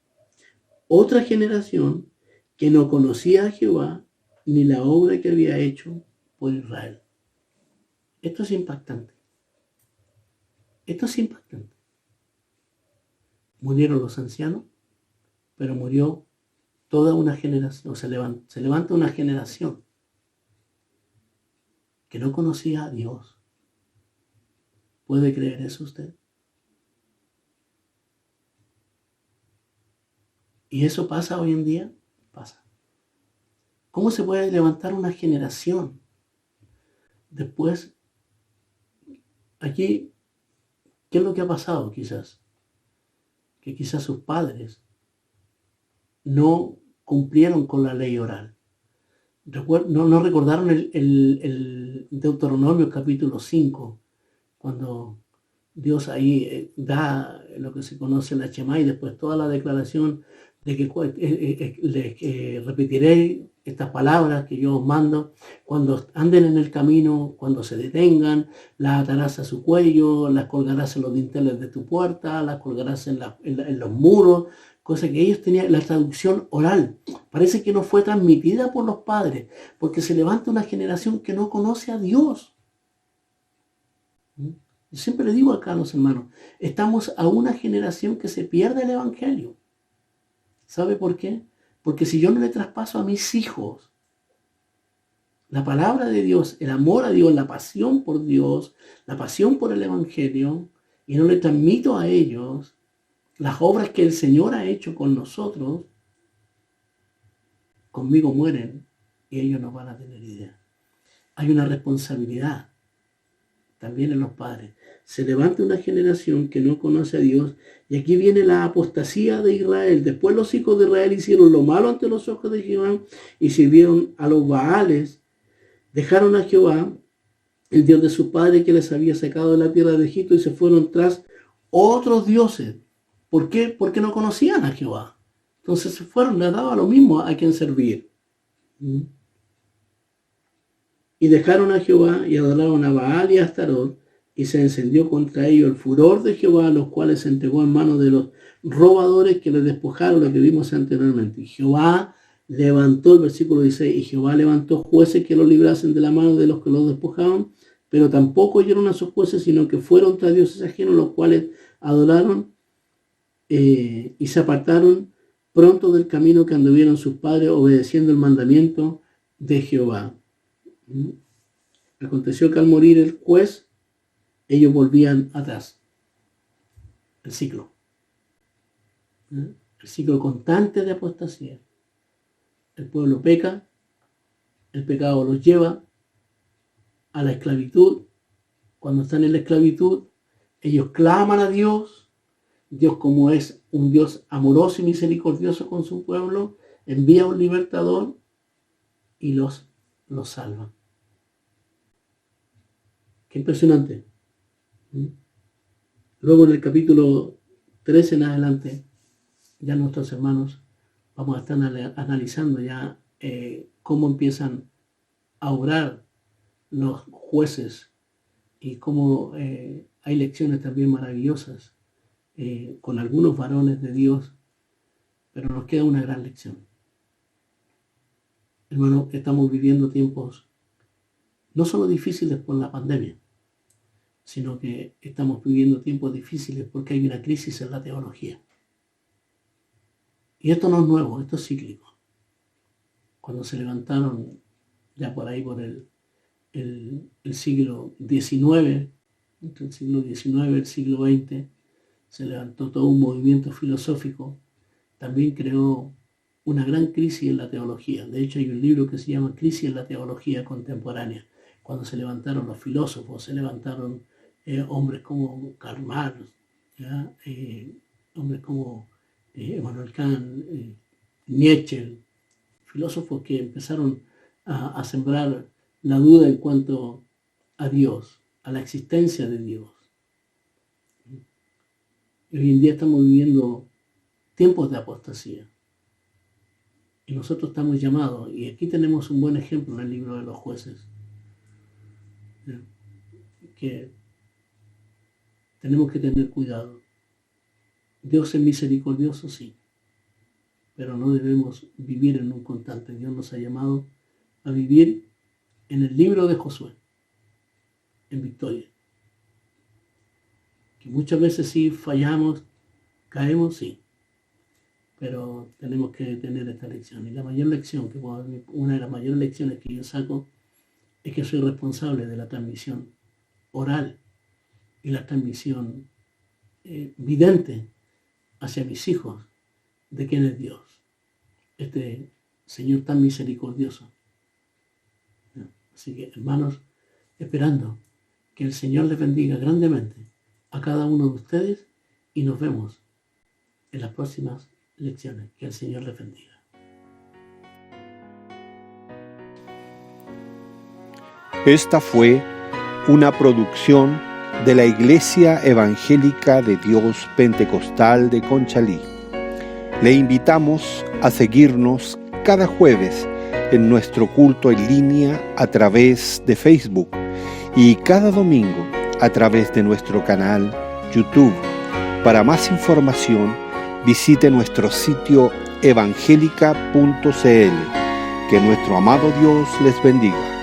otra generación que no conocía a Jehová ni la obra que había hecho por Israel. Esto es impactante. Esto es impactante. Murieron los ancianos, pero murió toda una generación. Se levanta una generación que no conocía a Dios. ¿Puede creer eso usted? ¿Y eso pasa hoy en día? Pasa. ¿Cómo se puede levantar una generación? Después, aquí, ¿qué es lo que ha pasado quizás? Que quizás sus padres no cumplieron con la ley oral. No recordaron el Deuteronomio capítulo 5, cuando Dios ahí da lo que se conoce la Shema y después toda la declaración de que les repetiré estas palabras que yo os mando, cuando anden en el camino, cuando se detengan, las atarás a su cuello, las colgarás en los dinteles de tu puerta, las colgarás en los muros, cosa que ellos tenían, la traducción oral. Parece que no fue transmitida por los padres, porque se levanta una generación que no conoce a Dios. Yo siempre le digo acá a los hermanos, estamos a una generación que se pierde el Evangelio. ¿Sabe por qué? Porque si yo no le traspaso a mis hijos la palabra de Dios, el amor a Dios, la pasión por Dios, la pasión por el Evangelio, y no le transmito a ellos las obras que el Señor ha hecho con nosotros, conmigo mueren y ellos no van a tener idea. Hay una responsabilidad también en los padres. Se levanta una generación que no conoce a Dios, y aquí viene la apostasía de Israel. Después los hijos de Israel hicieron lo malo ante los ojos de Jehová y sirvieron a los Baales. Dejaron a Jehová, el Dios de sus padres que les había sacado de la tierra de Egipto, y se fueron tras otros dioses. ¿Por qué? Porque no conocían a Jehová. Entonces se fueron, les daba lo mismo a quien servir. Y dejaron a Jehová y adoraron a Baal y a Astarot, y se encendió contra ellos el furor de Jehová, los cuales se entregó en manos de los robadores que les despojaron, lo que vimos anteriormente. Y Jehová levantó, el versículo 16, y Jehová levantó jueces que los librasen de la mano de los que los despojaban, pero tampoco oyeron a sus jueces, sino que fueron tras dioses ajenos, los cuales adoraron y se apartaron pronto del camino que anduvieron sus padres, obedeciendo el mandamiento de Jehová. Aconteció que al morir el juez, ellos volvían atrás. El ciclo constante de apostasía. El pueblo peca, el pecado los lleva a la esclavitud. Cuando están en la esclavitud, ellos claman a Dios. Dios, como es un Dios amoroso y misericordioso con su pueblo, envía un libertador y los salva. Qué impresionante. Luego en el capítulo 13 en adelante, ya nuestros hermanos vamos a estar analizando ya cómo empiezan a obrar los jueces y cómo hay lecciones también maravillosas con algunos varones de Dios, pero nos queda una gran lección. Hermano, estamos viviendo tiempos no solo difíciles por la pandemia, sino que estamos viviendo tiempos difíciles porque hay una crisis en la teología. Y esto no es nuevo, esto es cíclico. Cuando se levantaron ya por ahí por el siglo XIX, entre el siglo XIX y el siglo XX, se levantó todo un movimiento filosófico, también creó una gran crisis en la teología. De hecho, hay un libro que se llama Crisis en la teología contemporánea. Cuando se levantaron los filósofos, se levantaron hombres como Karl Marx, hombres como Immanuel Kant, Nietzsche, filósofos que empezaron a sembrar la duda en cuanto a Dios, a la existencia de Dios. Y hoy en día estamos viviendo tiempos de apostasía. Y nosotros estamos llamados, y aquí tenemos un buen ejemplo en el libro de los jueces, que tenemos que tener cuidado. Dios es misericordioso, sí, pero no debemos vivir en un constante. Dios nos ha llamado a vivir en el libro de Josué, en victoria. Que muchas veces sí fallamos, caemos, sí, pero tenemos que tener esta lección. Y la mayor lección, una de las mayores lecciones que yo saco, es que soy responsable de la transmisión oral y la transmisión vidente hacia mis hijos de quién es Dios, este Señor tan misericordioso. Así que, hermanos, esperando que el Señor les bendiga grandemente a cada uno de ustedes, y nos vemos en las próximas lecciones. Que el Señor les bendiga. Esta fue una producción de la Iglesia Evangélica de Dios Pentecostal de Conchalí. Le invitamos a seguirnos cada jueves en nuestro culto en línea a través de Facebook y cada domingo a través de nuestro canal YouTube. Para más información, visite nuestro sitio evangelica.cl. Que nuestro amado Dios les bendiga.